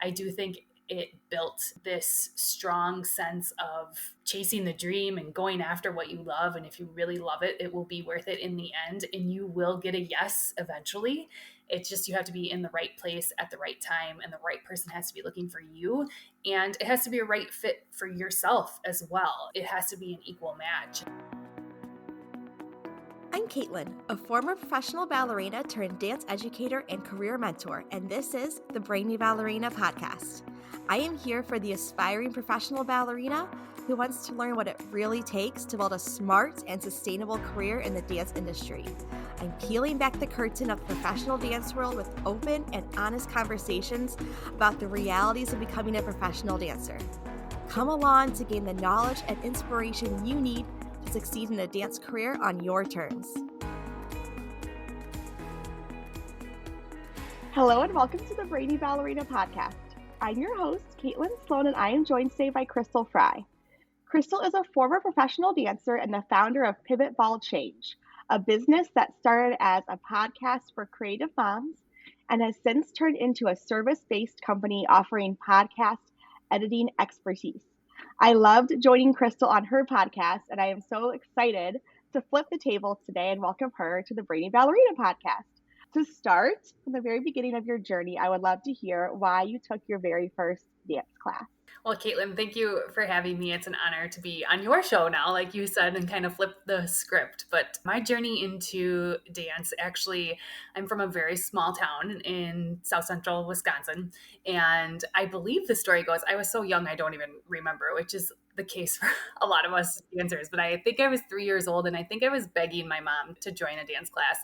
I do think it built this strong sense of chasing the dream and going after what you love. And if you really love it, it will be worth it in the end, and you will get a yes eventually. It's just you have to be in the right place at the right time, and the right person has to be looking for you. And it has to be a right fit for yourself as well. It has to be an equal match. I'm Caitlin, a former professional ballerina turned dance educator and career mentor, and this is the Brainy Ballerina podcast. I am here for the aspiring professional ballerina who wants to learn what it really takes to build a smart and sustainable career in the dance industry. I'm peeling back the curtain of the professional dance world with open and honest conversations about the realities of becoming a professional dancer. Come along to gain the knowledge and inspiration you need to succeed in a dance career on your terms. Hello and welcome to the Brainy Ballerina podcast. I'm your host, Caitlin Sloan, and I am joined today by Krystle Frey. Krystle is a former professional dancer and the founder of Pivot Ball Change, a business that started as a podcast for creative moms and has since turned into a service-based company offering podcast editing expertise. I loved joining Krystle on her podcast, and I am so excited to flip the table today and welcome her to the Brainy Ballerina podcast. To start from the very beginning of your journey, I would love to hear why you took your very first dance class. Well, Caitlin, thank you for having me. It's an honor to be on your show now, like you said, and kind of flip the script. But my journey into dance, actually, I'm from a very small town in South Central Wisconsin. And I believe the story goes, I was so young, I don't even remember, which is the case for a lot of us dancers. But I think I was 3 years old, and I think I was begging my mom to join a dance class.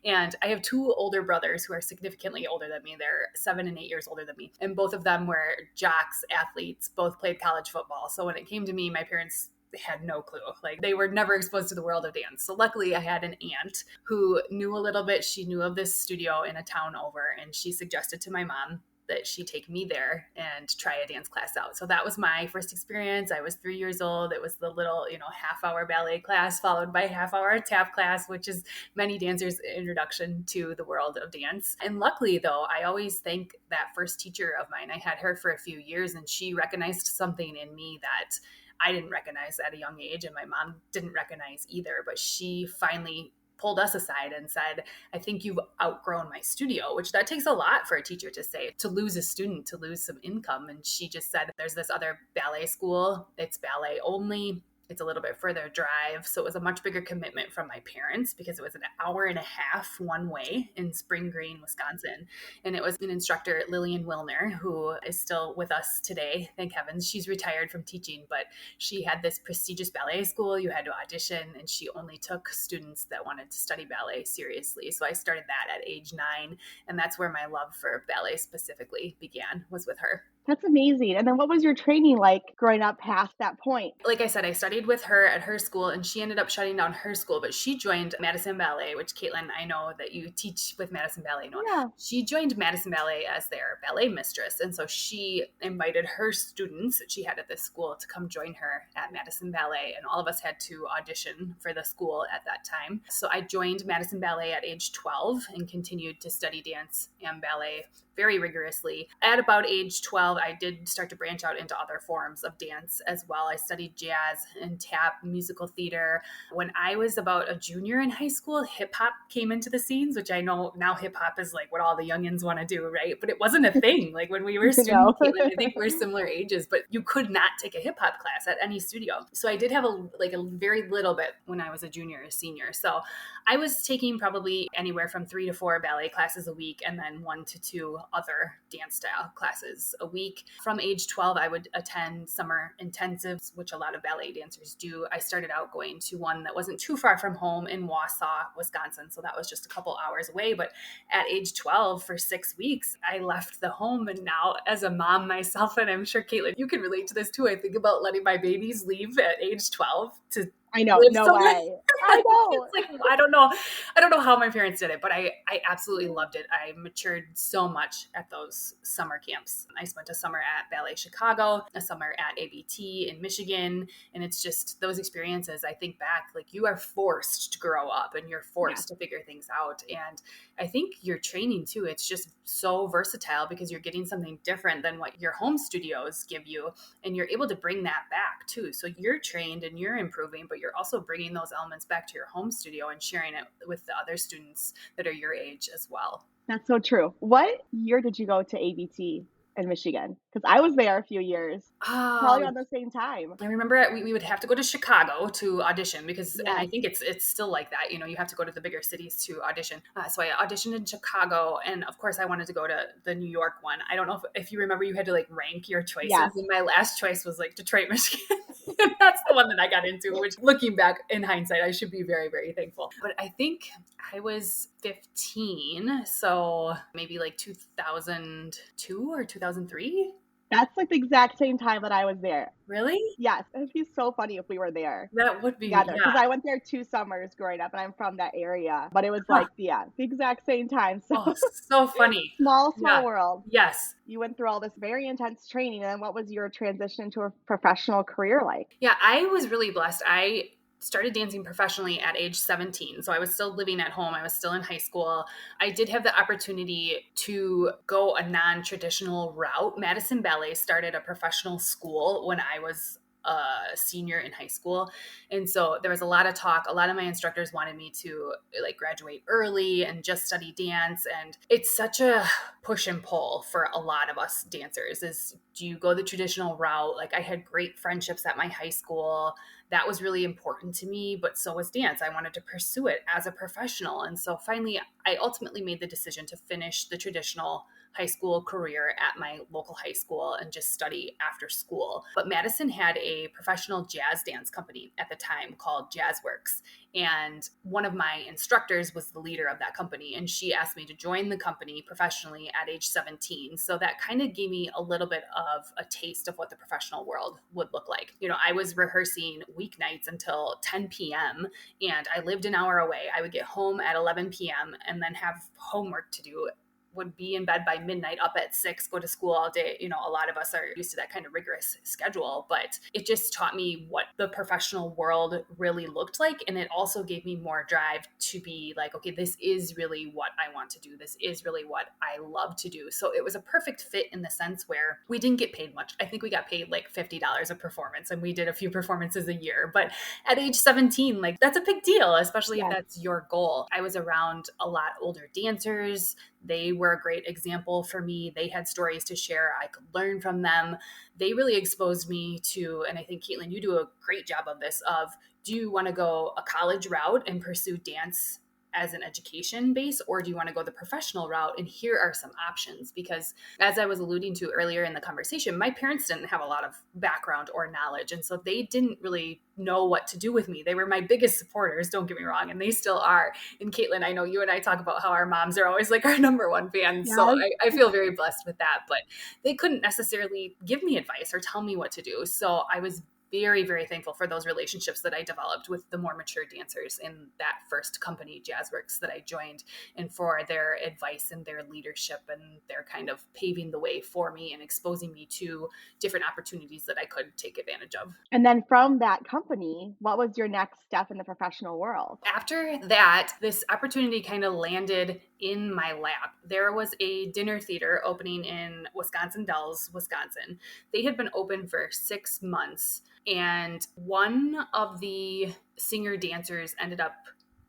And I have two older brothers who are significantly older than me. They're 7 and 8 years older than me. And both of them were jocks, athletes, both played college football. So when it came to me, my parents had no clue. Like, they were never exposed to the world of dance. So luckily I had an aunt who knew a little bit. She knew of this studio in a town over, and she suggested to my mom that she take me there and try a dance class out. So that was my first experience. I was 3 years old. It was the little, half-hour ballet class followed by a half-hour tap class, which is many dancers' introduction to the world of dance. And luckily, though, I always thank that first teacher of mine. I had her for a few years, and she recognized something in me that I didn't recognize at a young age, and my mom didn't recognize either. But she finally pulled us aside and said, I think you've outgrown my studio, which that takes a lot for a teacher to say, to lose a student, to lose some income. And she just said, there's this other ballet school. It's ballet only. It's a little bit further drive. So it was a much bigger commitment from my parents because it was an hour and a half one way in Spring Green, Wisconsin. And it was an instructor, Lillian Wilner, who is still with us today. Thank heavens. She's retired from teaching, but she had this prestigious ballet school. You had to audition, and she only took students that wanted to study ballet seriously. So I started that at age 9. And that's where my love for ballet specifically began, was with her. That's amazing. And then what was your training like growing up past that point? Like I said, I studied with her at her school, and she ended up shutting down her school, but she joined Madison Ballet, which, Caitlin, I know that you teach with Madison Ballet. No? Yeah. She joined Madison Ballet as their ballet mistress. And so she invited her students that she had at this school to come join her at Madison Ballet. And all of us had to audition for the school at that time. So I joined Madison Ballet at age 12 and continued to study dance and ballet very rigorously. At about age 12, I did start to branch out into other forms of dance as well. I studied jazz and tap, musical theater. When I was about a junior in high school, hip hop came into the scenes, which I know now hip hop is like what all the youngins want to do, right? But it wasn't a thing. Like when we were students, Caitlin, I think we're similar ages, but you could not take a hip hop class at any studio. So I did have a very little bit when I was a junior or senior. So I was taking probably anywhere from 3 to 4 ballet classes a week, and then 1 to 2 other dance style classes a week. From age 12, I would attend summer intensives, which a lot of ballet dancers do. I started out going to one that wasn't too far from home in Wausau, Wisconsin. So that was just a couple hours away. But at age 12, for 6 weeks, I left the home. And now as a mom myself, and I'm sure, Caitlin, you can relate to this too. I think about letting my babies leave at age 12 to I know, no way. I know. It's like, I don't know how my parents did it, but I I absolutely loved it. I matured so much at those summer camps. I spent a summer at Ballet Chicago, a summer at ABT in Michigan. And it's just those experiences, I think back, like you are forced to grow up and you're Yeah. forced to figure things out. And I think your training too, it's just so versatile because you're getting something different than what your home studios give you. And you're able to bring that back too. So you're trained and you're improving, but you're also bringing those elements back to your home studio and sharing it with the other students that are your age as well. That's so true. What year did you go to ABT in Michigan? Because I was there a few years, probably Oh, around the same time. I remember we would have to go to Chicago to audition because, and I Yes. think it's still like that. You know, you have to go to the bigger cities to audition. So I auditioned in Chicago, and of course, I wanted to go to the New York one. I don't know if you remember, you had to like rank your choices, Yes. and my last choice was like Detroit, Michigan. And that's the one that I got into. Which, looking back in hindsight, I should be very, very thankful. But I think I was 15, so maybe like 2002 or 2003. That's like the exact same time that I was there. Really? Yes, it'd be so funny if we were there That would be, together. Because yeah. I went there 2 summers growing up, and I'm from that area, but it was Huh. like, yeah, the exact same time, so Oh, so funny. small, Yeah. small world. Yes. You went through all this very intense training, and then what was your transition to a professional career like? Yeah, I was really blessed. I started dancing professionally at age 17. So I was still living at home. I was still in high school. I did have the opportunity to go a non-traditional route. Madison Ballet started a professional school when I was a senior in high school. And so there was a lot of talk. A lot of my instructors wanted me to like graduate early and just study dance. And it's such a push and pull for a lot of us dancers is, do you go the traditional route? Like I had great friendships at my high school. That was really important to me, but so was dance. I wanted to pursue it as a professional. And so finally, I ultimately made the decision to finish the traditional high school career at my local high school and just study after school. But Madison had a professional jazz dance company at the time called Jazzworks. And one of my instructors was the leader of that company. And she asked me to join the company professionally at age 17. So that kind of gave me a little bit of a taste of what the professional world would look like. You know, I was rehearsing weeknights until 10 p.m. and I lived an hour away. I would get home at 11 p.m. and then have homework to do, would be in bed by midnight, up at 6, go to school all day. You know, a lot of us are used to that kind of rigorous schedule, but it just taught me what the professional world really looked like. And it also gave me more drive to be like, okay, this is really what I want to do. This is really what I love to do. So it was a perfect fit in the sense where we didn't get paid much. I think we got paid like $50 a performance and we did a few performances a year. But at age 17, like that's a big deal, especially if Yes. that's your goal. I was around a lot older dancers. They were a great example for me. They had stories to share. I could learn from them. They really exposed me to, and I think, Caitlin, you do a great job of this, of do you want to go a college route and pursue dance as an education base, or do you want to go the professional route? And here are some options. Because as I was alluding to earlier in the conversation, my parents didn't have a lot of background or knowledge. And so they didn't really know what to do with me. They were my biggest supporters, don't get me wrong, and they still are. And Caitlin, I know you and I talk about how our moms are always like our number one fans. So Yes. I feel very blessed with that. But they couldn't necessarily give me advice or tell me what to do. So I was very, very thankful for those relationships that I developed with the more mature dancers in that first company, Jazzworks, that I joined, and for their advice and their leadership and their kind of paving the way for me and exposing me to different opportunities that I could take advantage of. And then from that company, what was your next step in the professional world? After that, this opportunity kind of landed in my lap. There was a dinner theater opening in Wisconsin Dells, Wisconsin. They had been open for 6 months, and one of the singer dancers ended up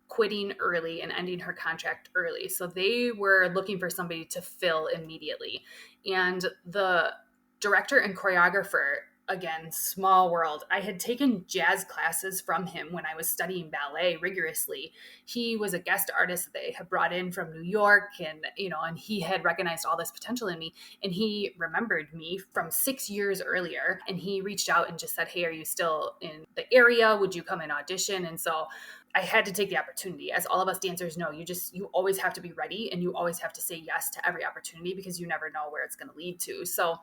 quitting early and ending her contract early. So they were looking for somebody to fill immediately. And the director and choreographer, again, small world. I had taken jazz classes from him when I was studying ballet rigorously. He was a guest artist that they had brought in from New York, and and he had recognized all this potential in me, and he remembered me from 6 years earlier, and he reached out and just said, "Hey, are you still in the area? Would you come and audition?" And so I had to take the opportunity. As all of us dancers know, you always have to be ready, and you always have to say yes to every opportunity because you never know where it's going to lead to. So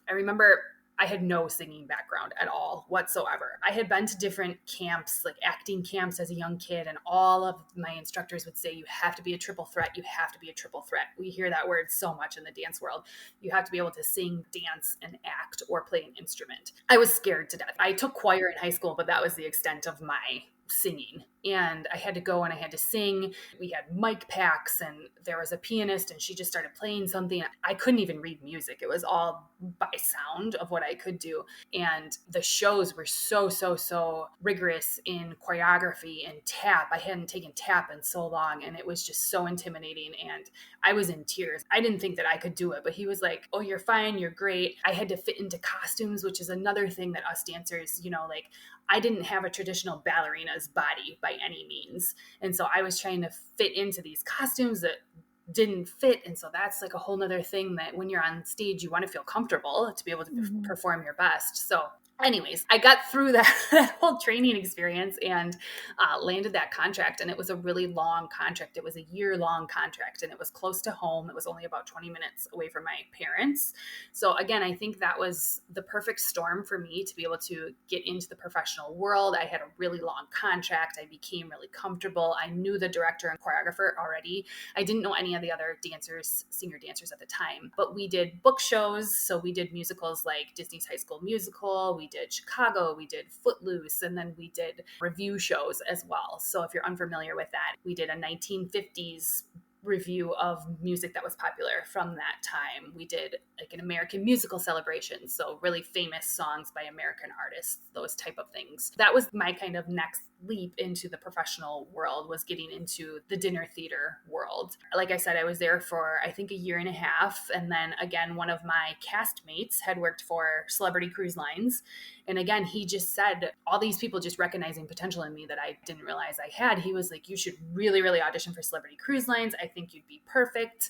I remember I had no singing background at all whatsoever. I had been to different camps, like acting camps as a young kid, and all of my instructors would say, you have to be a triple threat. You have to be a triple threat. We hear that word so much in the dance world. You have to be able to sing, dance, and act or play an instrument. I was scared to death. I took choir in high school, but that was the extent of my singing. And I had to go and I had to sing. We had mic packs and there was a pianist and she just started playing something. I couldn't even read music. It was all by sound of what I could do. And the shows were so rigorous in choreography and tap. I hadn't taken tap in so long and it was just so intimidating. And I was in tears. I didn't think that I could do it, but he was like, oh, you're fine. You're great. I had to fit into costumes, which is another thing that us dancers, like I didn't have a traditional ballerina's body by any means. And so I was trying to fit into these costumes that didn't fit. And so that's like a whole nother thing that when you're on stage, you want to feel comfortable to be able to perform your best. So anyways, I got through that whole training experience and landed that contract. And it was a really long contract. It was a year-long contract and it was close to home. It was only about 20 minutes away from my parents. So again, I think that was the perfect storm for me to be able to get into the professional world. I had a really long contract. I became really comfortable. I knew the director and choreographer already. I didn't know any of the other dancers, senior dancers at the time, but we did book shows. So we did musicals like Disney's High School Musical. We did Chicago, we did Footloose, and then we did review shows as well. So if you're unfamiliar with that, we did a 1950s review of music that was popular from that time. We did like an American musical celebration, so really famous songs by American artists, those type of things. That was my kind of next leap into the professional world, was getting into the dinner theater world. Like I said, I was there for I think a year and a half, and then again one of my castmates had worked for Celebrity Cruise Lines, and again he just said, all these people just recognizing potential in me that I didn't realize I had. He was like, you should really audition for Celebrity Cruise Lines. I think you'd be perfect.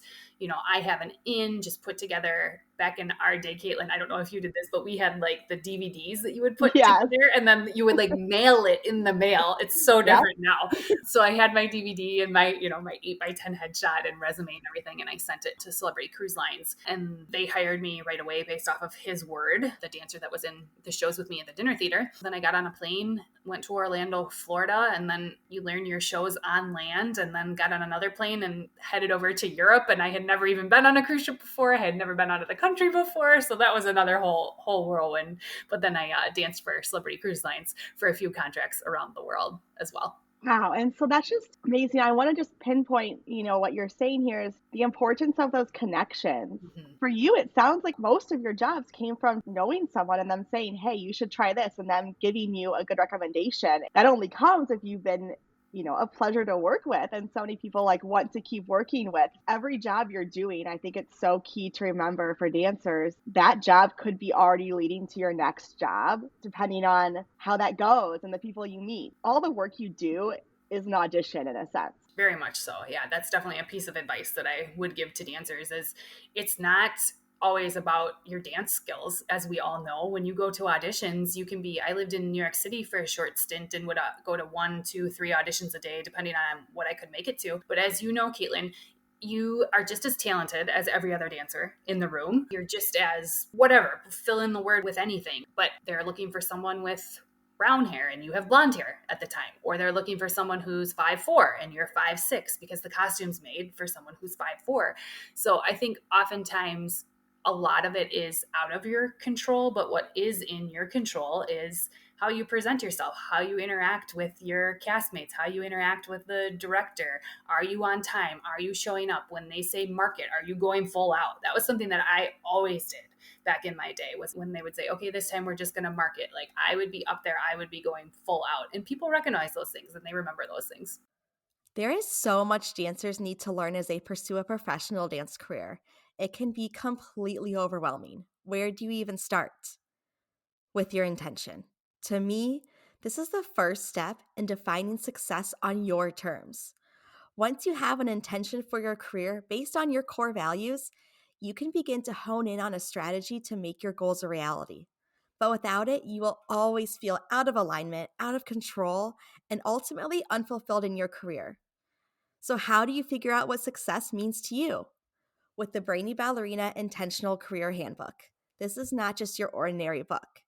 I have an in just put together back in our day, Caitlin. I don't know if you did this, but we had like the DVDs that you would put Yes. together and then you would like mail it in the mail. It's so different now. So I had my DVD and my, my 8x10 headshot and resume and everything. And I sent it to Celebrity Cruise Lines and they hired me right away based off of his word, the dancer that was in the shows with me at the dinner theater. Then I got on a plane, went to Orlando, Florida, and then you learn your shows on land, and then got on another plane and headed over to Europe. And I had never even been on a cruise ship before. I had never been out of the country before. So that was another whole whirlwind. But then I danced for Celebrity Cruise Lines for a few contracts around the world as well. Wow. And so that's just amazing. I want to just pinpoint, what you're saying here is the importance of those connections. Mm-hmm. For you, it sounds like most of your jobs came from knowing someone and them saying, hey, you should try this, and them giving you a good recommendation. That only comes if you've been a pleasure to work with and so many people like want to keep working with. Every job you're doing, I think it's so key to remember for dancers, that job could be already leading to your next job, depending on how that goes and the people you meet. All the work you do is an audition in a sense. Very much so. Yeah, that's definitely a piece of advice that I would give to dancers is it's not always about your dance skills. As we all know, when you go to auditions, I lived in New York City for a short stint and would go to 1, 2, 3 auditions a day, depending on what I could make it to. But as you know, Caitlin, you are just as talented as every other dancer in the room. You're just as whatever, fill in the word with anything, but they're looking for someone with brown hair and you have blonde hair at the time, or they're looking for someone who's 5'4" and you're 5'6" because the costume's made for someone who's 5'4". So I think oftentimes a lot of it is out of your control, but what is in your control is how you present yourself, how you interact with your castmates, how you interact with the director. Are you on time? Are you showing up? When they say market, are you going full out? That was something that I always did back in my day, was when they would say, okay, this time we're just going to market. Like I would be up there, I would be going full out, and people recognize those things and they remember those things. There is so much dancers need to learn as they pursue a professional dance career. It can be completely overwhelming. Where do you even start? With your intention. To me, this is the first step in defining success on your terms. Once you have an intention for your career based on your core values, you can begin to hone in on a strategy to make your goals a reality. But without it, you will always feel out of alignment, out of control, and ultimately unfulfilled in your career. So, how do you figure out what success means to you? With the Brainy Ballerina Intentional Career Handbook. This is not just your ordinary book.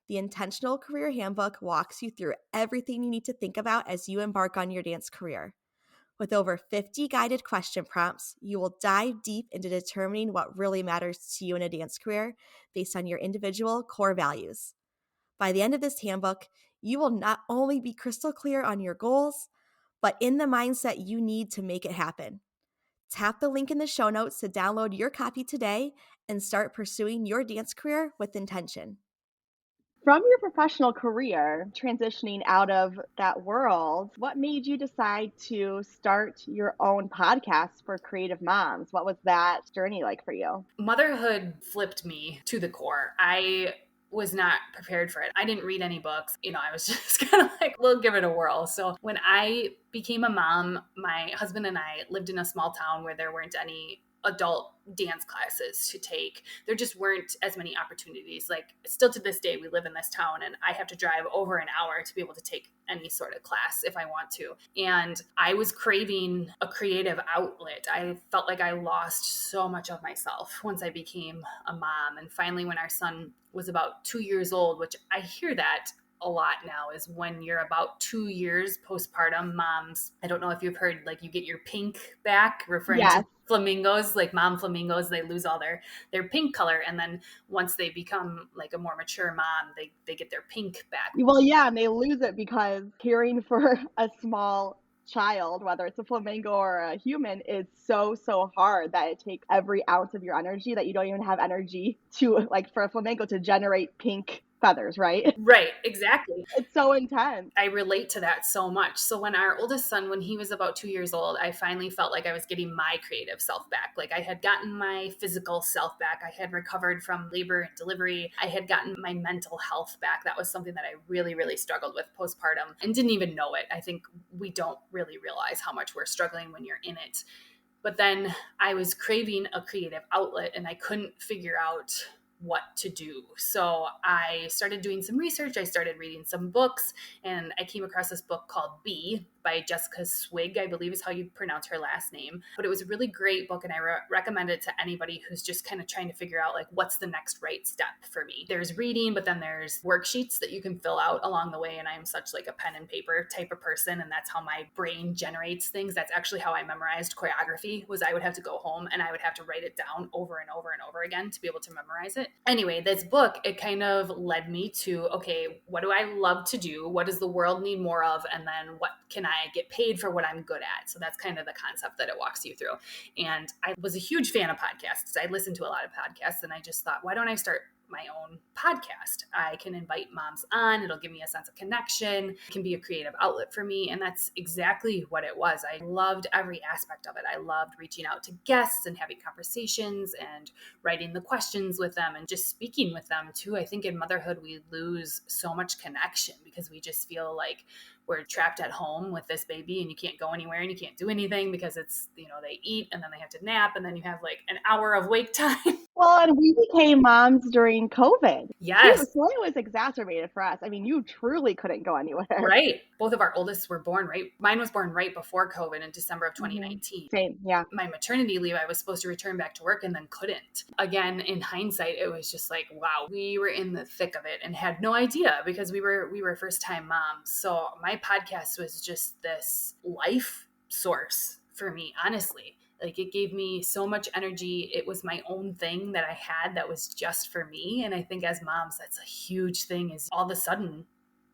The Intentional Career Handbook walks you through everything you need to think about as you embark on your dance career. With over 50 guided question prompts, you will dive deep into determining what really matters to you in a dance career based on your individual core values. By the end of this handbook, you will not only be crystal clear on your goals, but in the mindset you need to make it happen. Tap the link in the show notes to download your copy today and start pursuing your dance career with intention. From your professional career, transitioning out of that world, what made you decide to start your own podcast for creative moms? What was that journey like for you? Motherhood flipped me to the core. I was not prepared for it. I didn't read any books. I was just kind of like, we'll give it a whirl. So when I became a mom, my husband and I lived in a small town where there weren't any adult dance classes to take. There just weren't as many opportunities. Like, still to this day, we live in this town and I have to drive over an hour to be able to take any sort of class if I want to. And I was craving a creative outlet. I felt like I lost so much of myself once I became a mom. And finally, when our son was about 2 years old, which I hear that a lot now, is when you're about 2 years postpartum, moms, I don't know if you've heard, like, you get your pink back, referring Yes. to flamingos, like mom flamingos. They lose all their pink color, and then once they become like a more mature mom, they get their pink back. Well, yeah, and they lose it because caring for a small child, whether it's a flamingo or a human, is so hard that it takes every ounce of your energy that you don't even have energy to, like, for a flamingo to generate pink feathers, right? Right, exactly. It's so intense. I relate to that so much. So when our oldest son, when he was about 2 years old, I finally felt like I was getting my creative self back. Like, I had gotten my physical self back. I had recovered from labor and delivery. I had gotten my mental health back. That was something that I really struggled with postpartum and didn't even know it. I think we don't really realize how much we're struggling when you're in it. But then I was craving a creative outlet and I couldn't figure out what to do. So I started doing some research. I started reading some books, and I came across this book called Be by Jessica Swig, I believe is how you pronounce her last name. But it was a really great book, and I recommend it to anybody who's just kind of trying to figure out, like, what's the next right step for me. There's reading, but then there's worksheets that you can fill out along the way. And I'm such like a pen and paper type of person, and that's how my brain generates things. That's actually how I memorized choreography. Was I would have to go home and I would have to write it down over and over and over again to be able to memorize it. Anyway, this book, it kind of led me to, okay, what do I love to do? What does the world need more of? And then what can I get paid for what I'm good at? So that's kind of the concept that it walks you through. And I was a huge fan of podcasts. I listened to a lot of podcasts, and I just thought, why don't I start my own podcast? I can invite moms on. It'll give me a sense of connection. It can be a creative outlet for me. And that's exactly what it was. I loved every aspect of it. I loved reaching out to guests and having conversations and writing the questions with them and just speaking with them too. I think in motherhood, we lose so much connection because we just feel like we're trapped at home with this baby and you can't go anywhere and you can't do anything because it's, they eat and then they have to nap and then you have like an hour of wake time. Well, and we became moms during COVID. Yes. Too, so it was exacerbated for us. I mean, you truly couldn't go anywhere. Right. Both of our oldest were born right. Mine was born right before COVID in December of 2019. Same, yeah. My maternity leave, I was supposed to return back to work and then couldn't. Again, in hindsight, it was just like, wow, we were in the thick of it and had no idea because we were first-time moms. So my podcast was just this life source for me, honestly. Like, it gave me so much energy. It was my own thing that I had that was just for me. And I think as moms, that's a huge thing, is all of a sudden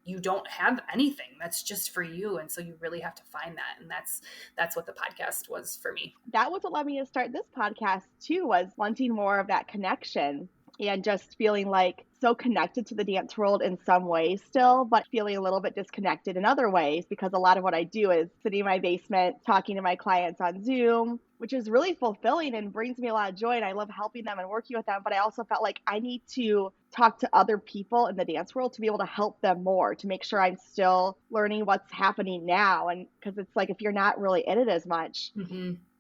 you don't have anything that's just for you. And so you really have to find that. And that's what the podcast was for me. That was what led me to start this podcast too, was wanting more of that connection and just feeling like so connected to the dance world in some ways still, but feeling a little bit disconnected in other ways, because a lot of what I do is sitting in my basement, talking to my clients on Zoom, which is really fulfilling and brings me a lot of joy. And I love helping them and working with them. But I also felt like I need to talk to other people in the dance world to be able to help them more, to make sure I'm still learning what's happening now. And because it's like, if you're not really in it as much,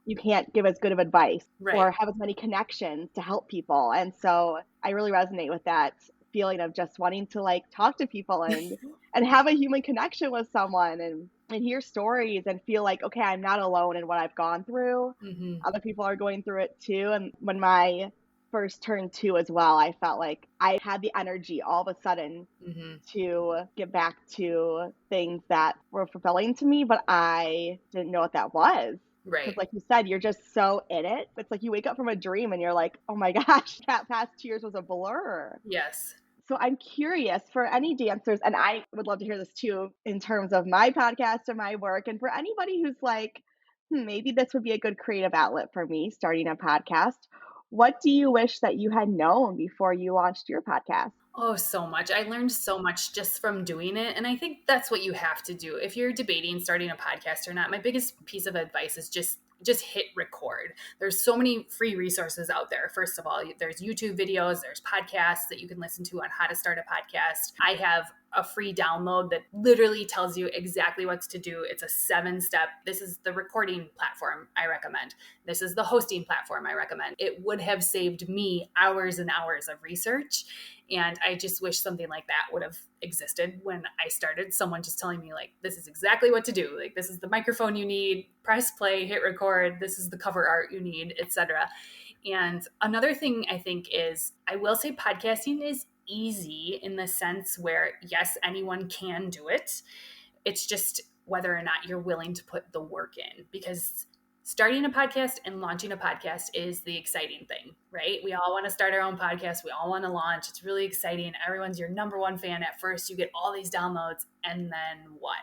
you can't give as good of advice or have as many connections to help people. And so I really resonate with that feeling of just wanting to like talk to people and and have a human connection with someone and hear stories and feel like, okay, I'm not alone in what I've gone through. Other people are going through it too. And when my first turned two as well, I felt like I had the energy all of a sudden Hmm. to get back to things that were fulfilling to me, but I didn't know what that was. Because, Right. like you said, you're just so in it. It's like you wake up from a dream and you're like, oh my gosh, that past 2 years was a blur. Yes. So I'm curious for any dancers, and I would love to hear this too in terms of my podcast or my work, and for anybody who's like, maybe this would be a good creative outlet for me starting a podcast. What do you wish that you had known before you launched your podcast? Oh, so much. I learned so much just from doing it. And I think that's what you have to do. If you're debating starting a podcast or not, my biggest piece of advice is just hit record. There's so many free resources out there. First of all, there's YouTube videos, there's podcasts that you can listen to on how to start a podcast. I have a free download that literally tells you exactly what to do. It's a 7-step. This is the recording platform I recommend. This is the hosting platform I recommend. It would have saved me hours and hours of research. And I just wish something like that would have existed when I started. Someone just telling me, like, this is exactly what to do. Like, this is the microphone you need, press play, hit record, this is the cover art you need, etc. And another thing I think is, I will say podcasting is easy in the sense where, yes, anyone can do it. It's just whether or not you're willing to put the work in, because starting a podcast and launching a podcast is the exciting thing, right? We all want to start our own podcast. We all want to launch. It's really exciting. Everyone's your number one fan at first. You get all these downloads, and then what?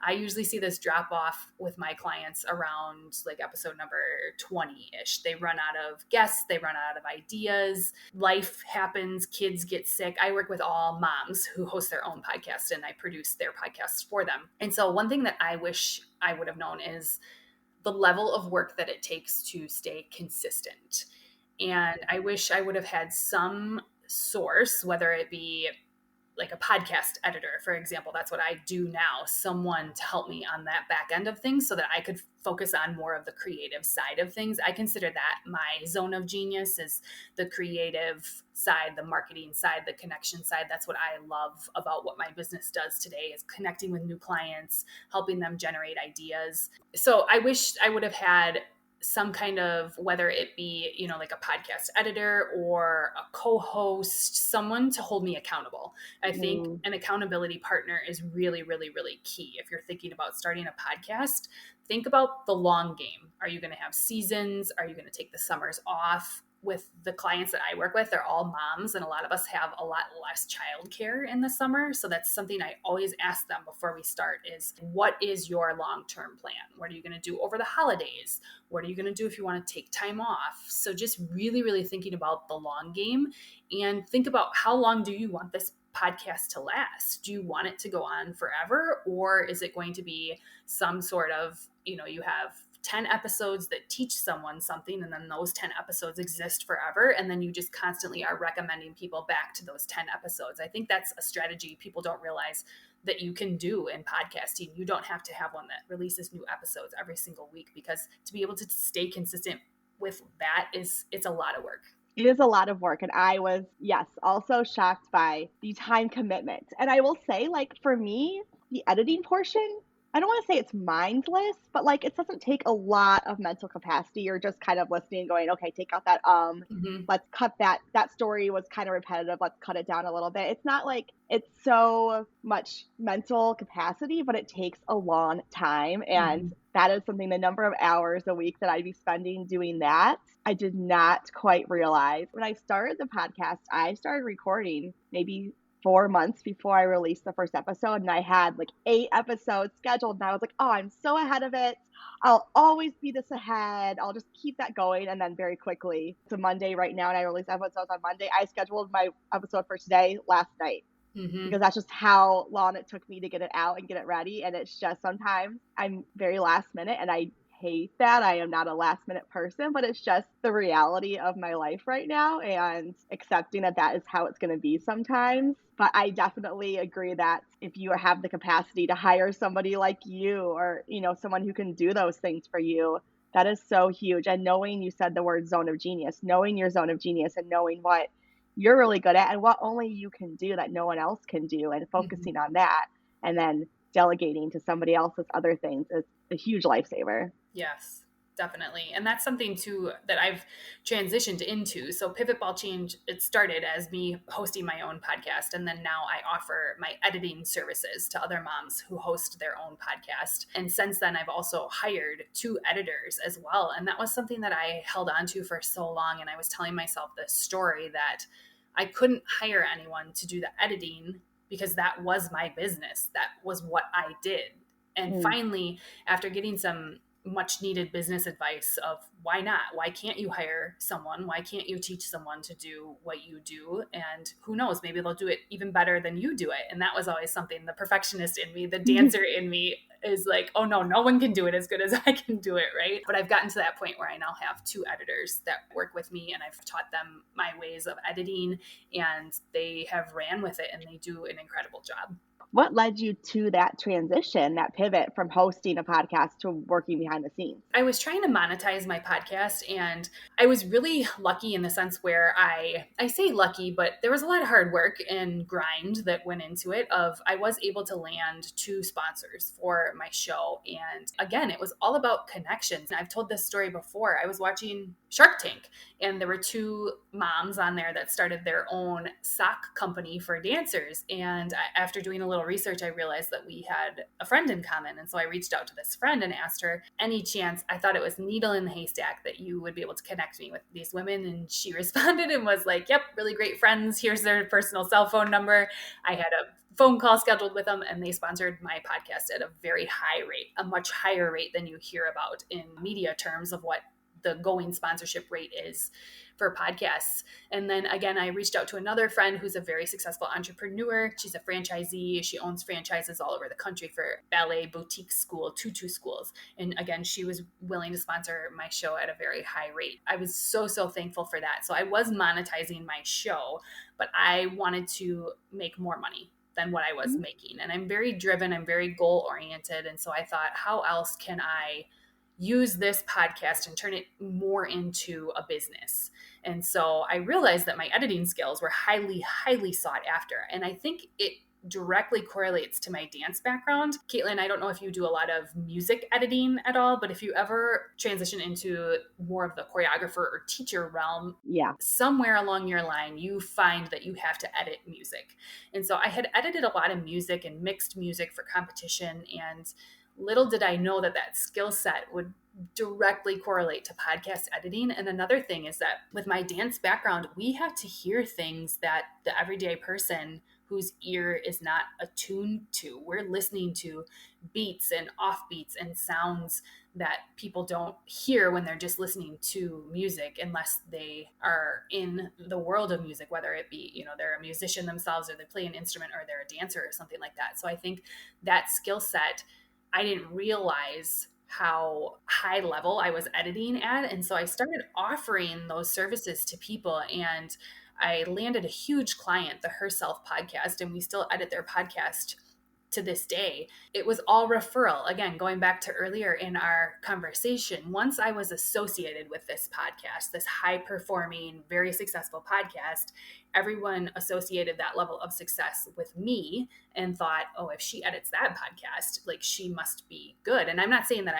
I usually see this drop off with my clients around like episode number 20-ish. They run out of guests, they run out of ideas, life happens, kids get sick. I work with all moms who host their own podcast, and I produce their podcasts for them. And so one thing that I wish I would have known is the level of work that it takes to stay consistent. And I wish I would have had some source, whether it be like a podcast editor, for example. That's what I do now. Someone to help me on that back end of things so that I could focus on more of the creative side of things. I consider that my zone of genius is the creative side, the marketing side, the connection side. That's what I love about what my business does today, is connecting with new clients, helping them generate ideas. So I wish I would have had some kind of, whether it be, like a podcast editor or a co-host, someone to hold me accountable. I think Mm. an accountability partner is really, really, really key. If you're thinking about starting a podcast, think about the long game. Are you going to have seasons? Are you going to take the summers off? With the clients that I work with, they're all moms, and a lot of us have a lot less childcare in the summer. So that's something I always ask them before we start is, what is your long-term plan? What are you going to do over the holidays? What are you going to do if you want to take time off? So just really, really thinking about the long game, and think about, how long do you want this podcast to last? Do you want it to go on forever? Or is it going to be some sort of, you have 10 episodes that teach someone something, and then those 10 episodes exist forever, and then you just constantly are recommending people back to those 10 episodes. I think that's a strategy people don't realize that you can do in podcasting. You don't have to have one that releases new episodes every single week, because to be able to stay consistent with that it's a lot of work. It is a lot of work. And I was, yes, also shocked by the time commitment. And I will say, like, for me, the editing portion, I don't want to say it's mindless, but like it doesn't take a lot of mental capacity. You're just kind of listening and going, okay, take out that, Mm-hmm. let's cut that. That story was kind of repetitive. Let's cut it down a little bit. It's not like it's so much mental capacity, but it takes a long time. And Mm-hmm. that is something, the number of hours a week that I'd be spending doing that, I did not quite realize. When I started the podcast, I started recording maybe 4 months before I released the first episode, and I had like 8 episodes scheduled, and I was like, oh, I'm so ahead of it. I'll always be this ahead. I'll just keep that going. And then very quickly, it's a Monday right now, and I release episodes on Monday. I scheduled my episode for today last night, Mm-hmm. because that's just how long it took me to get it out and get it ready. And it's just, sometimes I'm very last minute, and I hate that. I am not a last minute person, but it's just the reality of my life right now, and accepting that that is how it's going to be sometimes. But I definitely agree that if you have the capacity to hire somebody like you, or, someone who can do those things for you, that is so huge. And knowing, you said the word zone of genius, knowing your zone of genius and knowing what you're really good at and what only you can do that no one else can do, and Mm-hmm. focusing on that, and then delegating to somebody else's other things, is a huge lifesaver. Yes. Definitely. And that's something too that I've transitioned into. So Pivot Ball Change, it started as me hosting my own podcast. And then now I offer my editing services to other moms who host their own podcast. And since then, I've also hired 2 editors as well. And that was something that I held on to for so long. And I was telling myself this story that I couldn't hire anyone to do the editing because that was my business. That was what I did. And Mm. finally, after getting some much needed business advice of why not? Why can't you hire someone? Why can't you teach someone to do what you do? And who knows, maybe they'll do it even better than you do it. And that was always something the perfectionist in me, the dancer in me is like, oh no, no one can do it as good as I can do it, right? But I've gotten to that point where I now have 2 editors that work with me and I've taught them my ways of editing and they have ran with it and they do an incredible job. What led you to that transition, that pivot from hosting a podcast to working behind the scenes? I was trying to monetize my podcast and I was really lucky in the sense where I say lucky, but there was a lot of hard work and grind that went into it of I was able to land 2 sponsors for my show. And again, it was all about connections. And I've told this story before. I was watching Shark Tank and there were 2 moms on there that started their own sock company for dancers. And after doing a little research, I realized that we had a friend in common. And so I reached out to this friend and asked her, any chance, I thought it was needle in the haystack that you would be able to connect me with these women. And she responded and was like, yep, really great friends. Here's their personal cell phone number. I had a phone call scheduled with them and they sponsored my podcast at a very high rate, a much higher rate than you hear about in media terms of what the going sponsorship rate is for podcasts. And then again, I reached out to another friend who's a very successful entrepreneur. She's a franchisee. She owns franchises all over the country for ballet boutique school, tutu schools. And again, she was willing to sponsor my show at a very high rate. I was so thankful for that. So I was monetizing my show, but I wanted to make more money than what I was making. And I'm very driven. I'm very goal oriented. And so I thought, how else can I use this podcast and turn it more into a business? And so I realized that my editing skills were highly sought after. And I think it directly correlates to my dance background. Caitlin, I don't know if you do a lot of music editing at all, but if you ever transition into more of the choreographer or teacher realm, Yeah. somewhere along your line, you find that you have to edit music. And so I had edited a lot of music and mixed music for competition. And little did I know that that skill set would directly correlate to podcast editing. And another thing is that with my dance background, we have to hear things that the everyday person whose ear is not attuned to. We're listening to beats and offbeats and sounds that people don't hear when they're just listening to music unless they are in the world of music, whether it be, they're a musician themselves or they play an instrument or they're a dancer or something like that. So I think that skill set, I didn't realize how high level I was editing at. And so I started offering those services to people and I landed a huge client, the Herself podcast, and we still edit their podcast to this day. It was all referral. Again, going back to earlier in our conversation, once I was associated with this podcast, this high performing, very successful podcast, everyone associated that level of success with me and thought, oh, if she edits that podcast, like she must be good. And I'm not saying that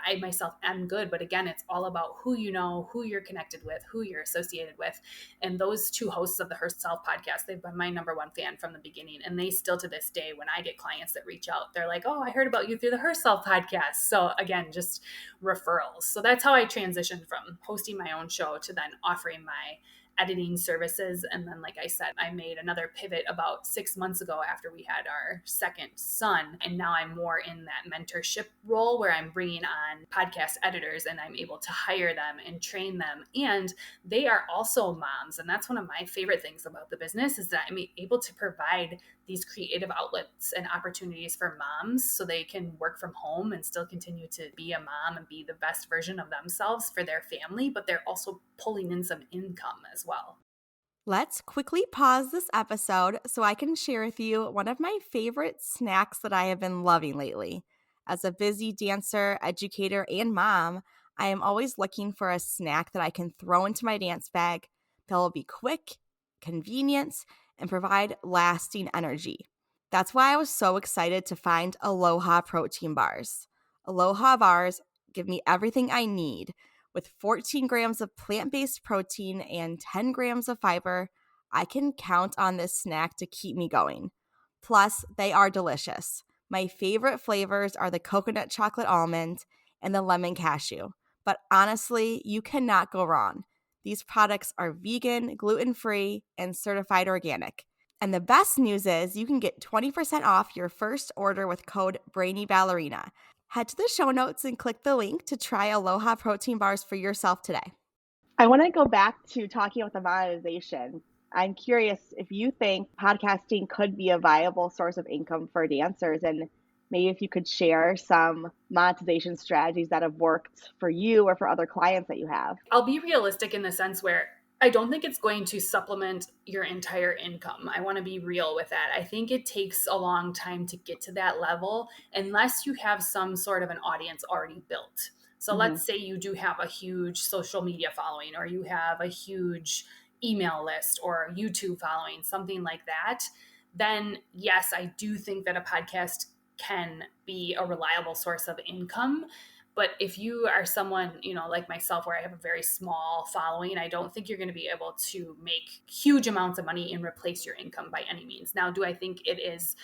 I myself am good, but again, it's all about who you know, who you're connected with, who you're associated with. And those 2 hosts of the Herself podcast, they've been my number 1 fan from the beginning. And they still to this day, when I get clients that reach out, they're like, oh, I heard about you through the Herself podcast. So again, just referrals. So that's how I transitioned from hosting my own show to then offering my editing services. And then, like I said, I made another pivot about 6 months ago after we had our second son. And now I'm more in that mentorship role where I'm bringing on podcast editors and I'm able to hire them and train them. And they are also moms. And that's one of my favorite things about the business is that I'm able to provide these creative outlets and opportunities for moms so they can work from home and still continue to be a mom and be the best version of themselves for their family, but they're also pulling in some income as well. Let's quickly pause this episode so I can share with you one of my favorite snacks that I have been loving lately. As a busy dancer, educator, and mom, I am always looking for a snack that I can throw into my dance bag that will be quick, convenient, and provide lasting energy. That's why I was so excited to find Aloha protein bars. Aloha bars give me everything I need. With 14 grams of plant-based protein and 10 grams of fiber, I can count on this snack to keep me going. Plus, they are delicious. My favorite flavors are the coconut chocolate almond and the lemon cashew. But honestly, you cannot go wrong. These products are vegan, gluten-free, and certified organic. And the best news is you can get 20% off your first order with code BrainyBallerina. Head to the show notes and click the link to try Aloha protein bars for yourself today. I want to go back to talking about the monetization. I'm curious if you think podcasting could be a viable source of income for dancers, and maybe if you could share some monetization strategies that have worked for you or for other clients that you have. I'll be realistic in the sense where I don't think it's going to supplement your entire income. I want to be real with that. I think it takes a long time to get to that level unless you have some sort of an audience already built. So Hmm. let's say you do have a huge social media following, or you have a huge email list or YouTube following, something like that. Then, yes, I do think that a podcast can be a reliable source of income. But if you are someone, like myself, where I have a very small following, I don't think you're going to be able to make huge amounts of money and replace your income by any means. Now, do I think it is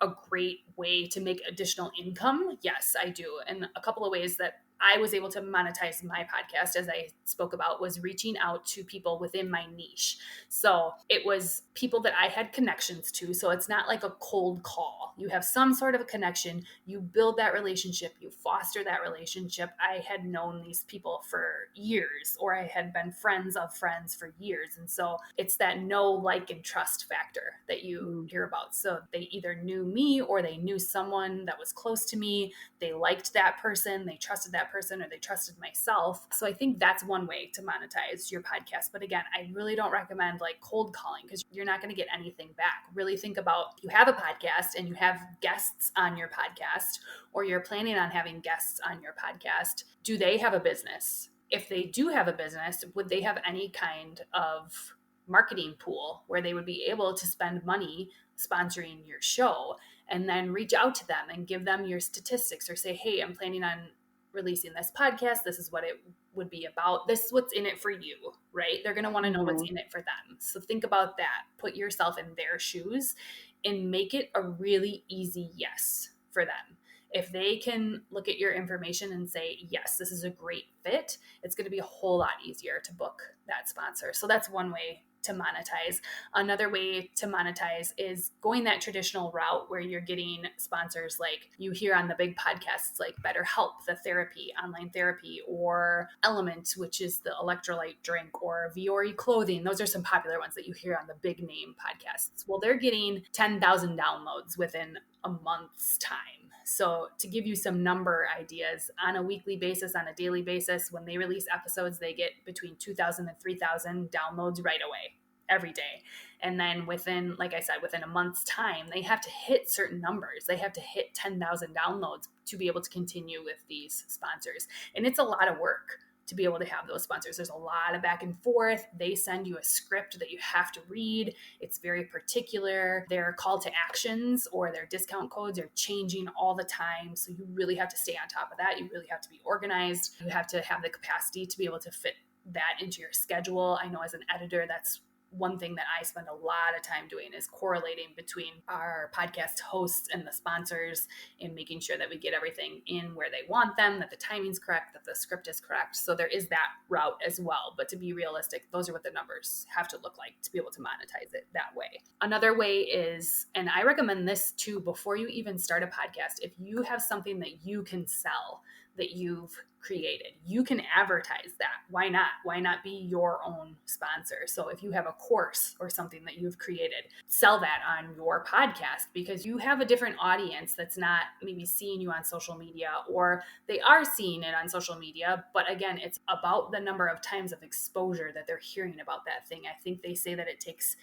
a great way to make additional income? Yes, I do. And a couple of ways that I was able to monetize my podcast, as I spoke about, was reaching out to people within my niche. So it was people that I had connections to. So it's not like a cold call. You have some sort of a connection, you build that relationship, you foster that relationship. I had known these people for years, or I had been friends of friends for years. And so it's that know, like, and trust factor that you hear about. So they either knew me or they knew someone that was close to me. They liked that person, they trusted that person, or they trusted myself. So I think that's one way to monetize your podcast. But again, I really don't recommend like cold calling, because you're not going to get anything back. Really think about, you have a podcast and you have guests on your podcast, or you're planning on having guests on your podcast. Do they have a business? If they do have a business, would they have any kind of marketing pool where they would be able to spend money sponsoring your show? And then reach out to them and give them your statistics, or say, hey, I'm planning on releasing this podcast. This is what it would be about. This is what's in it for you, right? They're going to want to know what's in it for them. So think about that. Put yourself in their shoes and make it a really easy yes for them. If they can look at your information and say, yes, this is a great fit, it's going to be a whole lot easier to book that sponsor. So that's one way to monetize. Another way to monetize is going that traditional route where you're getting sponsors like you hear on the big podcasts, like BetterHelp, the therapy, online therapy, or Element, which is the electrolyte drink, or Viore clothing. Those are some popular ones that you hear on the big name podcasts. Well, they're getting 10,000 downloads within a month's time. So to give you some number ideas, on a weekly basis, on a daily basis, when they release episodes, they get between 2,000 and 3,000 downloads right away, every day. And then within, like I said, within a month's time, they have to hit certain numbers. They have to hit 10,000 downloads to be able to continue with these sponsors. And it's a lot of work to be able to have those sponsors. There's a lot of back and forth. They send you a script that you have to read. It's very particular. Their call to actions or their discount codes are changing all the time. So you really have to stay on top of that. You really have to be organized. You have to have the capacity to be able to fit that into your schedule. I know as an editor, that's one thing that I spend a lot of time doing, is correlating between our podcast hosts and the sponsors and making sure that we get everything in where they want them, that the timing's correct, that the script is correct. So there is that route as well. But to be realistic, those are what the numbers have to look like to be able to monetize it that way. Another way is, and I recommend this too, before you even start a podcast, if you have something that you can sell, that you've created, you can advertise that. Why not? Why not be your own sponsor? So if you have a course or something that you've created, sell that on your podcast, because you have a different audience that's not maybe seeing you on social media, or they are seeing it on social media. But again, it's about the number of times of exposure that they're hearing about that thing. I think they say that it takes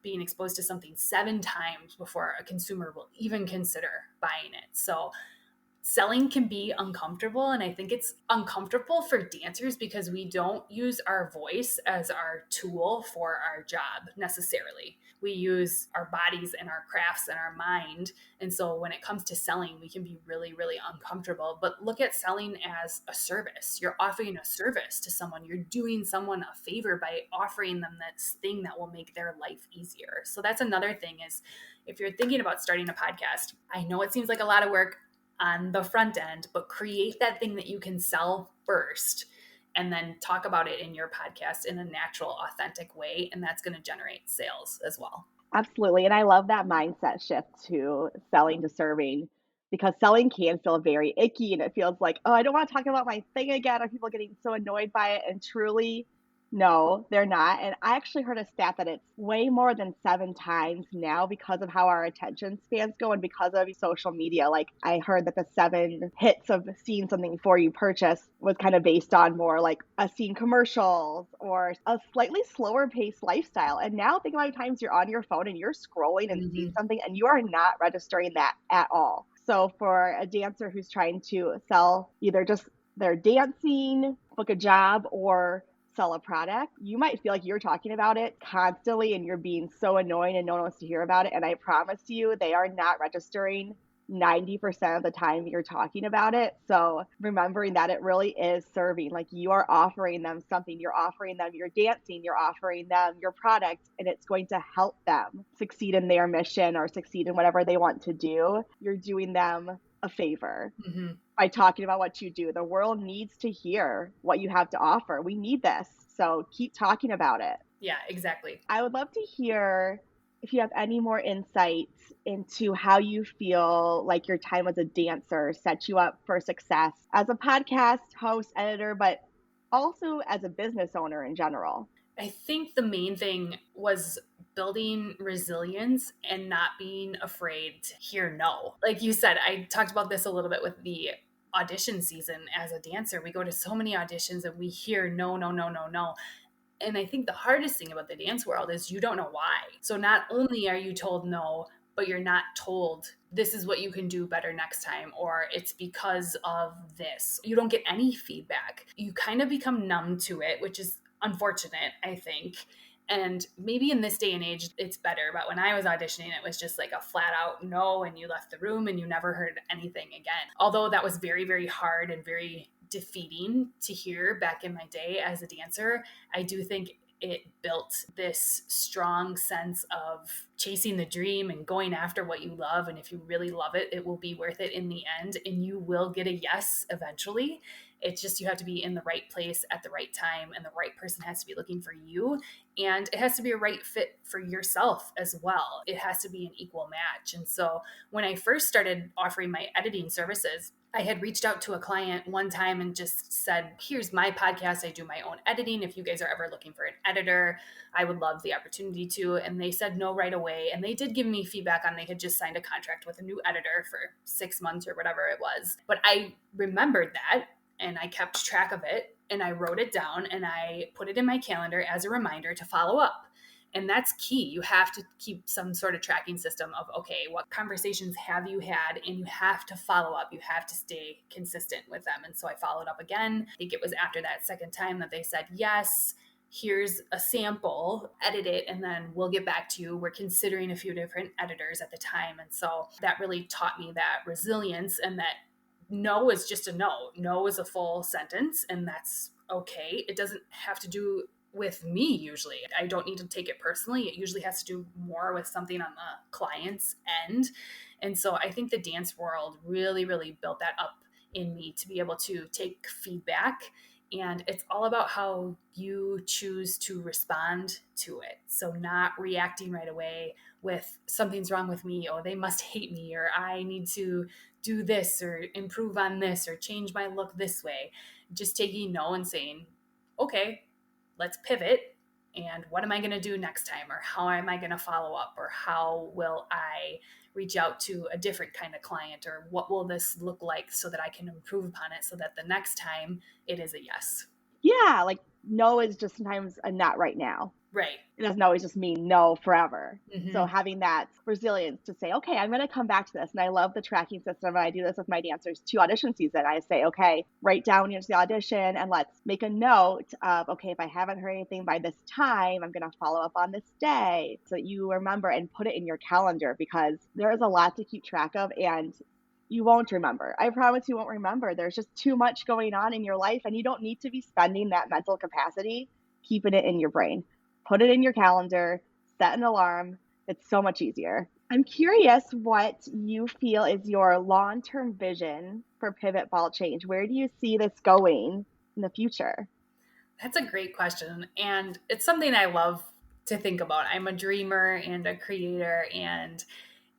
being exposed to something 7 times before a consumer will even consider buying it. So selling can be uncomfortable. And I think it's uncomfortable for dancers because we don't use our voice as our tool for our job necessarily. We use our bodies and our crafts and our mind. And so when it comes to selling, we can be really, really uncomfortable. But look at selling as a service. You're offering a service to someone, you're doing someone a favor by offering them this thing that will make their life easier. So that's another thing is if you're thinking about starting a podcast, I know it seems like a lot of work on the front end, but create that thing that you can sell first and then talk about it in your podcast in a natural, authentic way. And that's going to generate sales as well. Absolutely. And I love that mindset shift to selling to serving because selling can feel very icky and it feels like, oh, I don't want to talk about my thing again. Are people getting so annoyed by it? And truly, no, they're not. And I actually heard a stat that it's way more than 7 times now because of how our attention spans go and because of social media. Like I heard that the 7 hits of seeing something before you purchase was kind of based on more like a seen commercials or a slightly slower paced lifestyle. And now think about times you're on your phone and you're scrolling and seeing Mm-hmm. something and you are not registering that at all. So for a dancer who's trying to sell either just their dancing, book a job, or sell a product, you might feel like you're talking about it constantly and you're being so annoying and no one wants to hear about it. And I promise you, they are not registering 90% of the time you're talking about it. So remembering that it really is serving, like you are offering them something, you're offering them your dancing, you're offering them your product, and it's going to help them succeed in their mission or succeed in whatever they want to do. You're doing them a favor Mm-hmm. by talking about what you do. The world needs to hear what you have to offer. We need this. So keep talking about it. Yeah, exactly. I would love to hear if you have any more insights into how you feel like your time as a dancer set you up for success as a podcast host, editor, but also as a business owner in general. I think the main thing was building resilience and not being afraid to hear no. Like you said, I talked about this a little bit with the audition season as a dancer. We go to so many auditions and we hear no, no, no, no, no. And I think the hardest thing about the dance world is you don't know why. So not only are you told no, but you're not told this is what you can do better next time, or it's because of this. You don't get any feedback. You kind of become numb to it, which is unfortunate, I think. And maybe in this day and age, it's better. But when I was auditioning, it was just like a flat out no, and you left the room and you never heard anything again. Although that was very, very hard and very defeating to hear back in my day as a dancer, I do think it built this strong sense of chasing the dream and going after what you love. And if you really love it, it will be worth it in the end. And you will get a yes eventually. It's just you have to be in the right place at the right time, and the right person has to be looking for you. And it has to be a right fit for yourself as well. It has to be an equal match. And so when I first started offering my editing services, I had reached out to a client one time and just said, here's my podcast. I do my own editing. If you guys are ever looking for an editor, I would love the opportunity to. And they said no right away. And they did give me feedback on they had just signed a contract with a new editor for 6 months or whatever it was. But I remembered that and I kept track of it and I wrote it down and I put it in my calendar as a reminder to follow up. And that's key. You have to keep some sort of tracking system of, okay, what conversations have you had? And you have to follow up. You have to stay consistent with them. And so I followed up again. I think it was after that second time that they said, yes, here's a sample, edit it, and then we'll get back to you. We're considering a few different editors at the time. And so that really taught me that resilience, and that no is just a no. No is a full sentence, and that's okay. It doesn't have to do with me usually. I don't need to take it personally. It usually has to do more with something on the client's end. And so I think the dance world really, really built that up in me to be able to take feedback. And it's all about how you choose to respond to it. So not reacting right away with something's wrong with me, or they must hate me, or I need to do this or improve on this or change my look this way. Just taking no and saying, okay, let's pivot. And what am I going to do next time? Or how am I going to follow up? Or how will I reach out to a different kind of client? Or what will this look like so that I can improve upon it so that the next time it is a yes? Yeah, like no is just sometimes a not right now. Right. It doesn't always just mean no forever. So Hmm. having that resilience to say, okay, I'm going to come back to this. And I love the tracking system. And I do this with my dancers to audition season. I say, okay, write down your audition and let's make a note of, okay, if I haven't heard anything by this time, I'm going to follow up on this day so that you remember and put it in your calendar because there is a lot to keep track of and you won't remember. I promise you won't remember. There's just too much going on in your life and you don't need to be spending that mental capacity keeping it in your brain. Put it in your calendar, set an alarm. It's so much easier. I'm curious what you feel is your long term vision for Pivot Ball Change. Where do you see this going in the future? That's a great question. And it's something I love to think about. I'm a dreamer and a creator. And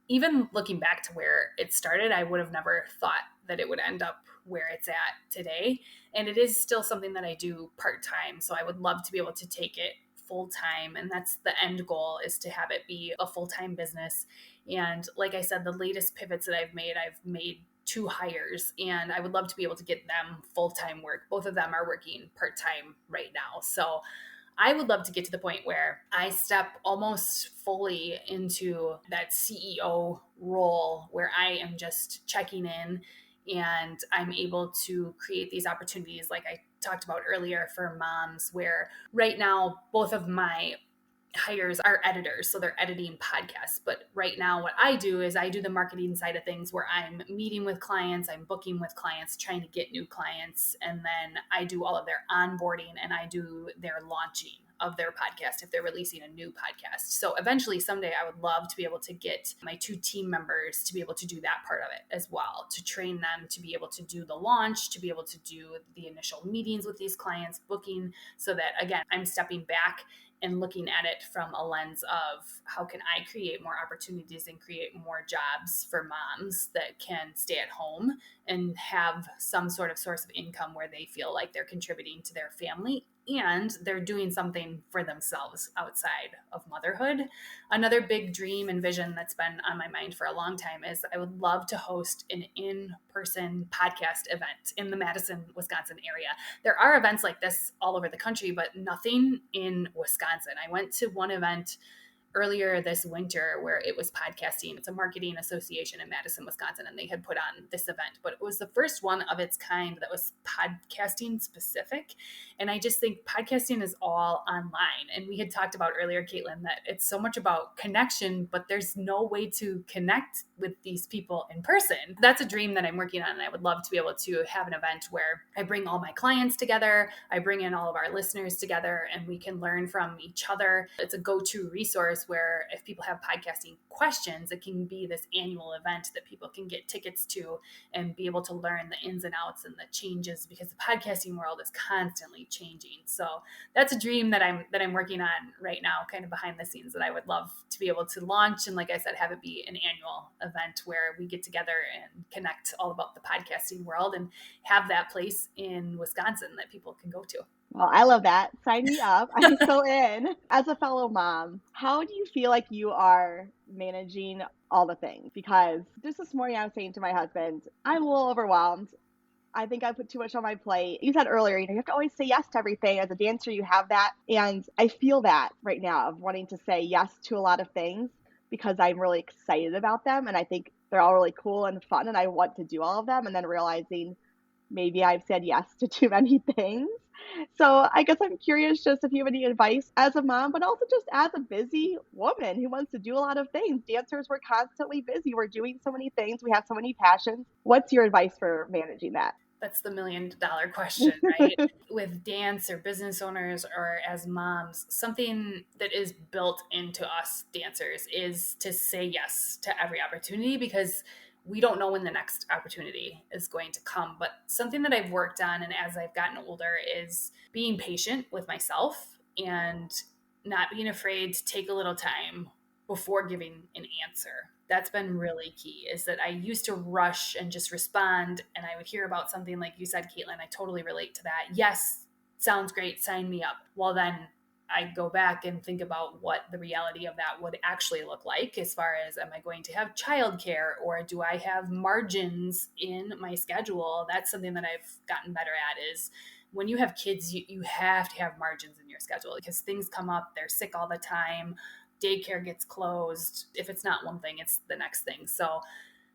even looking back to where it started, I would have never thought that it would end up where it's at today. And it is still something that I do part time. So I would love to be able to take it full time. And that's the end goal, is to have it be a full time business. And like I said, the latest pivots that I've made two hires, and I would love to be able to get them full time work. Both of them are working part time right now. So I would love to get to the point where I step almost fully into that CEO role where I am just checking in and I'm able to create these opportunities like I talked about earlier for moms, where right now both of my hires are editors, so they're editing podcasts. But right now what I do is I do the marketing side of things, where I'm meeting with clients, I'm booking with clients, trying to get new clients, and then I do all of their onboarding and I do their launching of their podcast if they're releasing a new podcast. So eventually someday I would love to be able to get my two team members to be able to do that part of it as well, to train them to be able to do the launch, to be able to do the initial meetings with these clients, booking, so that again I'm stepping back and looking at it from a lens of how can I create more opportunities and create more jobs for moms that can stay at home and have some sort of source of income where they feel like they're contributing to their family and they're doing something for themselves outside of motherhood. Another big dream and vision that's been on my mind for a long time is I would love to host an in-person podcast event in the Madison, Wisconsin area. There are events like this all over the country, but nothing in Wisconsin. I went to one event earlier this winter where it was podcasting. It's a marketing association in Madison, Wisconsin, and they had put on this event, but it was the first one of its kind that was podcasting specific. And I just think podcasting is all online. And we had talked about earlier, Caitlin, that it's so much about connection, but there's no way to connect with these people in person. That's a dream that I'm working on. And I would love to be able to have an event where I bring all my clients together, I bring in all of our listeners together, and we can learn from each other. It's a go-to resource where if people have podcasting questions, it can be this annual event that people can get tickets to and be able to learn the ins and outs and the changes, because the podcasting world is constantly changing. So that's a dream that I'm working on right now, kind of behind the scenes, that I would love to be able to launch. And like I said, have it be an annual event where we get together and connect all about the podcasting world and have that place in Wisconsin that people can go to. Well, I love that. Sign me up. I'm so in. As a fellow mom, how do you feel like you are managing all the things? Because just this morning, I was saying to my husband, I'm a little overwhelmed. I think I put too much on my plate. You said earlier, you have to always say yes to everything. As a dancer, you have that. And I feel that right now of wanting to say yes to a lot of things because I'm really excited about them. And I think they're all really cool and fun. And I want to do all of them. And then realizing maybe I've said yes to too many things. So I guess I'm curious just if you have any advice as a mom, but also just as a busy woman who wants to do a lot of things. Dancers, we're constantly busy. We're doing so many things. We have so many passions. What's your advice for managing that? That's the $1 million question, right? With dance or business owners or as moms, something that is built into us dancers is to say yes to every opportunity, because we don't know when the next opportunity is going to come. But something that I've worked on, and as I've gotten older, is being patient with myself and not being afraid to take a little time before giving an answer. That's been really key, is that I used to rush and just respond. And I would hear about something like you said, Caitlin, I totally relate to that. Yes, sounds great. Sign me up. Well, then I go back and think about what the reality of that would actually look like, as far as, am I going to have childcare, or do I have margins in my schedule? That's something that I've gotten better at, is when you have kids, you have to have margins in your schedule because things come up, they're sick all the time, daycare gets closed. If it's not one thing, it's the next thing. So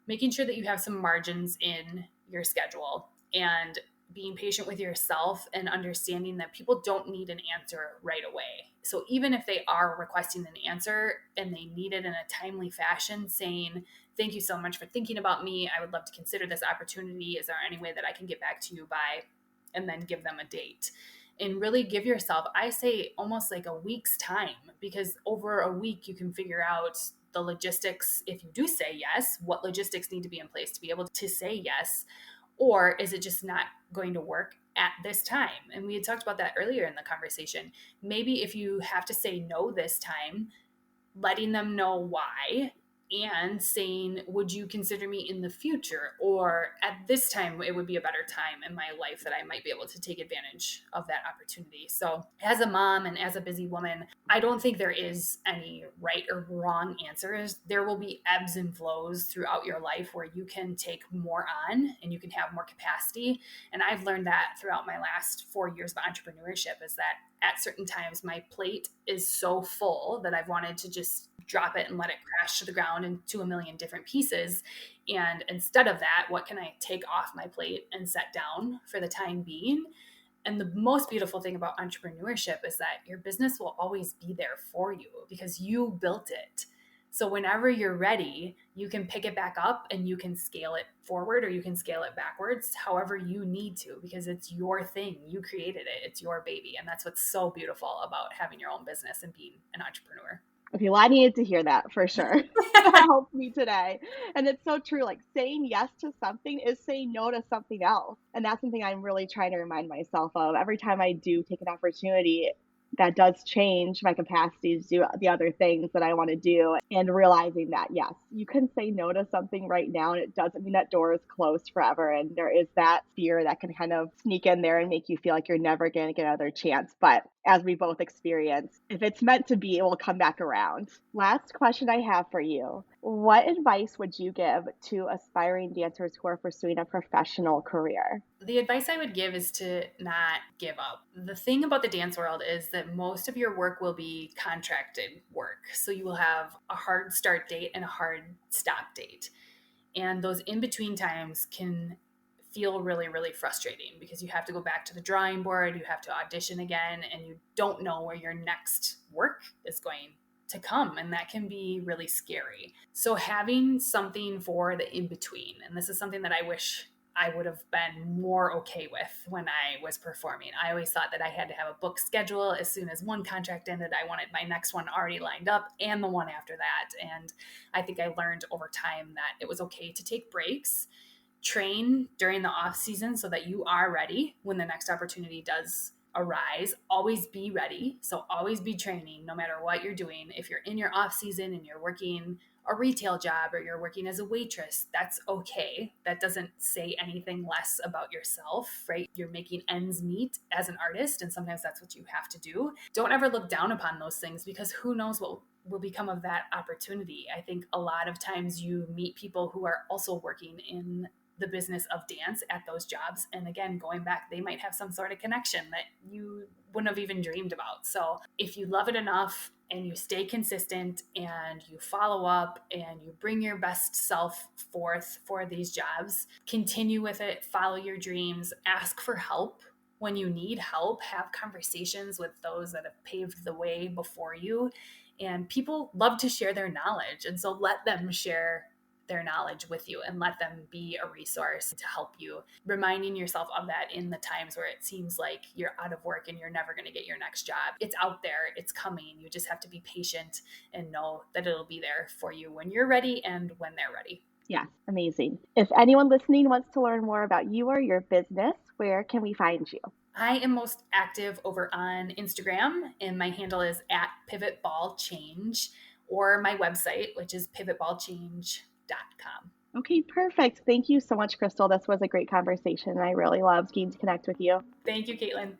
making sure that you have some margins in your schedule and being patient with yourself and understanding that people don't need an answer right away. So even if they are requesting an answer and they need it in a timely fashion, saying, thank you so much for thinking about me. I would love to consider this opportunity. Is there any way that I can get back to you by, and then give them a date. And really give yourself, I say almost like a week's time, because over a week you can figure out the logistics. If you do say yes, what logistics need to be in place to be able to say yes, or is it just not going to work at this time? And we had talked about that earlier in the conversation. Maybe if you have to say no this time, letting them know why and saying, would you consider me in the future? Or at this time, it would be a better time in my life that I might be able to take advantage of that opportunity. So as a mom and as a busy woman, I don't think there is any right or wrong answers. There will be ebbs and flows throughout your life where you can take more on and you can have more capacity. And I've learned that throughout my last 4 years of entrepreneurship, is that at certain times my plate is so full that I've wanted to just drop it and let it crash to the ground into a million different pieces. And instead of that, what can I take off my plate and set down for the time being? And the most beautiful thing about entrepreneurship is that your business will always be there for you because you built it. So whenever you're ready, you can pick it back up and you can scale it forward or you can scale it backwards, however you need to, because it's your thing. You created it. It's your baby. And that's what's so beautiful about having your own business and being an entrepreneur. Okay, well, I needed to hear that for sure. That helped me today. And it's so true. Like, saying yes to something is saying no to something else. And that's something I'm really trying to remind myself of. Every time I do take an opportunity, that does change my capacity to do the other things that I want to do. And realizing that, yes, you can say no to something right now, and it doesn't mean that door is closed forever. And there is that fear that can kind of sneak in there and make you feel like you're never going to get another chance. But as we both experience, if it's meant to be, it will come back around. Last question I have for you. What advice would you give to aspiring dancers who are pursuing a professional career? The advice I would give is to not give up. The thing about the dance world is that most of your work will be contracted work. So you will have a hard start date and a hard stop date. And those in-between times can feel really, really frustrating because you have to go back to the drawing board, you have to audition again, and you don't know where your next work is going to come. And that can be really scary. So having something for the in-between, and this is something that I wish I would have been more okay with when I was performing. I always thought that I had to have a book schedule. As soon as one contract ended, I wanted my next one already lined up and the one after that. And I think I learned over time that it was okay to take breaks, train during the off season so that you are ready when the next opportunity does arise. Always be ready. So always be training no matter what you're doing. If you're in your off season and you're working a retail job or you're working as a waitress, that's okay. That doesn't say anything less about yourself, right? You're making ends meet as an artist, and sometimes that's what you have to do. Don't ever look down upon those things because who knows what will become of that opportunity. I think a lot of times you meet people who are also working in the business of dance at those jobs. And again, going back, they might have some sort of connection that you wouldn't have even dreamed about. So if you love it enough and you stay consistent and you follow up and you bring your best self forth for these jobs, continue with it, follow your dreams, ask for help when you need help, have conversations with those that have paved the way before you. And people love to share their knowledge. And so let them share their knowledge with you and let them be a resource to help you, reminding yourself of that in the times where it seems like you're out of work and you're never going to get your next job. It's out there, it's coming. You just have to be patient and know that it'll be there for you when you're ready and when they're ready. Yes, amazing. If anyone listening wants to learn more about you or your business, where can we find you? I am most active over on Instagram, and my handle is @pivotballchange, or my website, which is pivotballchange.com. Okay, perfect. Thank you so much, Krystle. This was a great conversation. I really loved getting to connect with you. Thank you, Caitlin.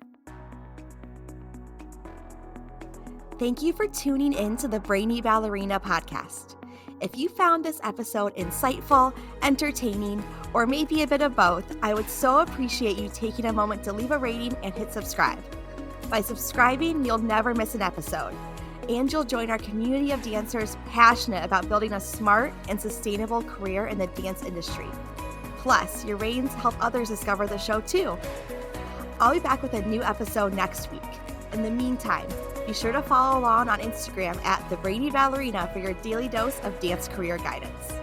Thank you for tuning in to the Brainy Ballerina podcast. If you found this episode insightful, entertaining, or maybe a bit of both, I would so appreciate you taking a moment to leave a rating and hit subscribe. By subscribing, you'll never miss an episode, and you'll join our community of dancers passionate about building a smart and sustainable career in the dance industry. Plus, your ratings help others discover the show too. I'll be back with a new episode next week. In the meantime, be sure to follow along on Instagram at The Brainy Ballerina for your daily dose of dance career guidance.